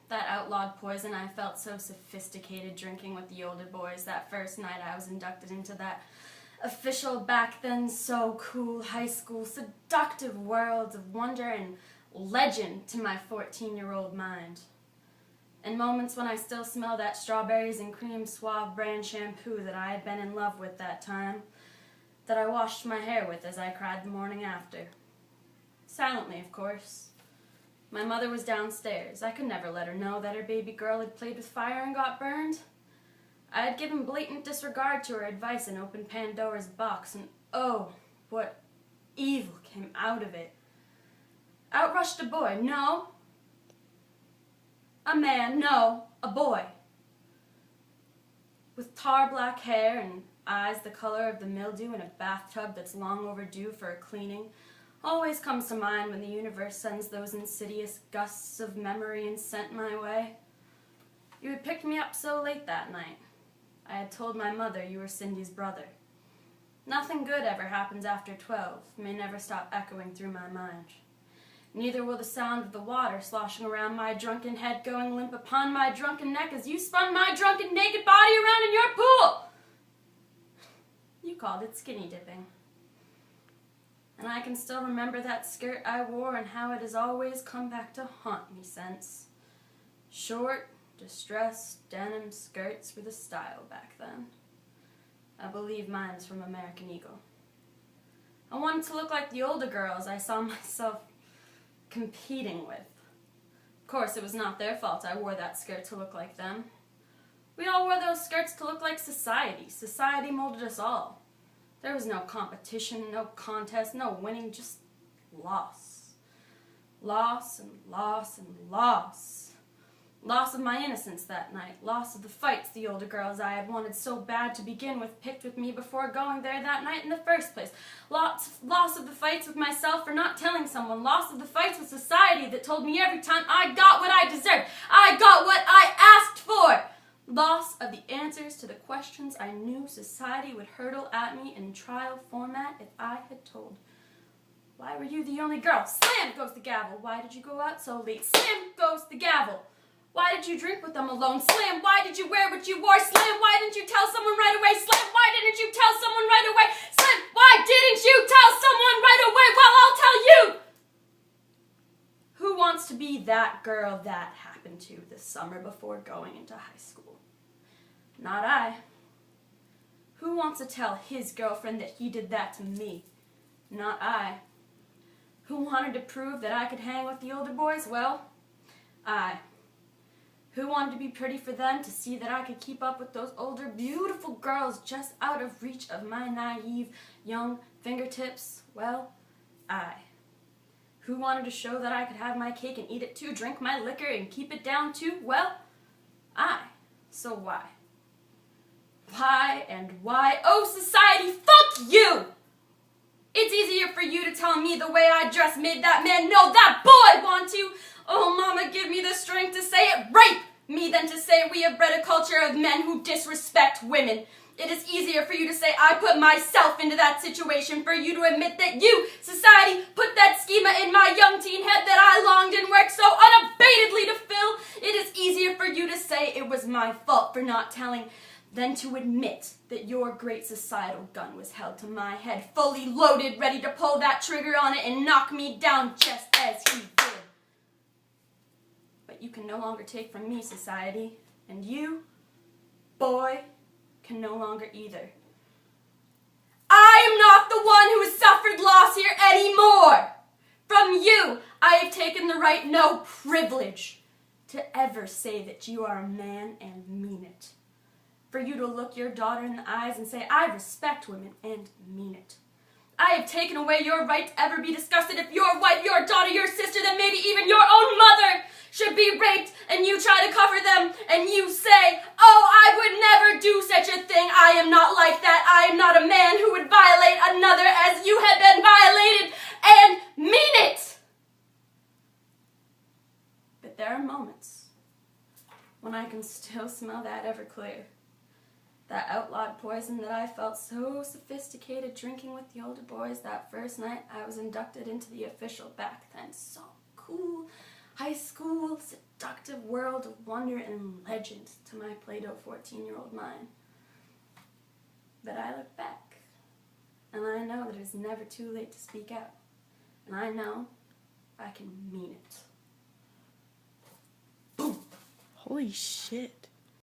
That outlawed poison, I felt so sophisticated drinking with the older boys that first night I was inducted into that official, back then so cool, high school, seductive world of wonder and legend to my 14-year-old mind. In moments when I still smell that strawberries and cream Suave brand shampoo that I had been in love with that time, that I washed my hair with as I cried the morning after. Silently, of course. My mother was downstairs. I could never let her know that her baby girl had played with fire and got burned. I had given blatant disregard to her advice and opened Pandora's box, and oh, what evil came out of it. Out rushed a boy. No. A man. No. A boy. With tar black hair and eyes the color of the mildew in a bathtub that's long overdue for a cleaning, always comes to mind when the universe sends those insidious gusts of memory and scent my way. You had picked me up so late that night. I had told my mother you were Cindy's brother. Nothing good ever happens after 12 may never stop echoing through my mind. Neither will the sound of the water sloshing around my drunken head going limp upon my drunken neck as you spun my drunken naked body around in your pool. You called it skinny dipping. And I can still remember that skirt I wore and how it has always come back to haunt me since. Short, distressed denim skirts were the style back then. I believe mine's from American Eagle. I wanted to look like the older girls I saw myself competing with. Of course, it was not their fault I wore that skirt to look like them. We all wore those skirts to look like society. Society molded us all. There was no competition, no contest, no winning, just loss. Loss and loss and loss. Loss of my innocence that night. Loss of the fights the older girls I had wanted so bad to begin with picked with me before going there that night in the first place. Loss of the fights with myself for not telling someone. Loss of the fights with society that told me every time I got what I deserved. I got what I asked for. Loss of the answers to the questions I knew society would hurtle at me in trial format if I had told. Why were you the only girl? Slam goes the gavel. Why did you go out so late? Slam goes the gavel. Why did you drink with them alone? Slam. Why did you wear what you wore? Slam. Why didn't you tell someone right away? Slam. Why didn't you tell someone right away? Slam. Why didn't you tell someone right away? Well, I'll tell you. Who wants to be that girl that happened to this summer before going into high school? Not I. Who wants to tell his girlfriend that he did that to me? Not I. Who wanted to prove that I could hang with the older boys? Well, I. Who wanted to be pretty for them to see that I could keep up with those older, beautiful girls just out of reach of my naive, young fingertips? Well, I. Who wanted to show that I could have my cake and eat it too, drink my liquor and keep it down too? Well, I. So why? Why and why? Oh, society, fuck you! It's easier for you to tell me the way I dress made that man know that boy want to. Oh, mama, give me the strength to say it. Rape me than to say we have bred a culture of men who disrespect women. It is easier for you to say I put myself into that situation, for you to admit that you, society, put that schema in my young teen head that I longed and worked so unabatedly to fill. It is easier for you to say it was my fault for not telling than to admit that your great societal gun was held to my head, fully loaded, ready to pull that trigger on it and knock me down just as he did. But you can no longer take from me, society, and you, boy, can no longer either. I am not the one who has suffered loss here anymore. From you, I have taken the right, no privilege, to ever say that you are a man and mean it. For you to look your daughter in the eyes and say, I respect women, and mean it. I have taken away your right to ever be disgusted if your wife, your daughter, your sister, then maybe even your own mother should be raped, and you try to cover them, and you say, oh, I would never do such a thing. I am not like that. I am not a man who would violate another as you have been violated, and mean it. But there are moments when I can still smell that Everclear. That outlawed poison that I felt so sophisticated drinking with the older boys that first night I was inducted into the official, back then so cool, high school, seductive world of wonder and legend to my Play-Doh 14-year-old mind. But I look back, and I know that it's never too late to speak out. And I know I can mean it. Holy shit.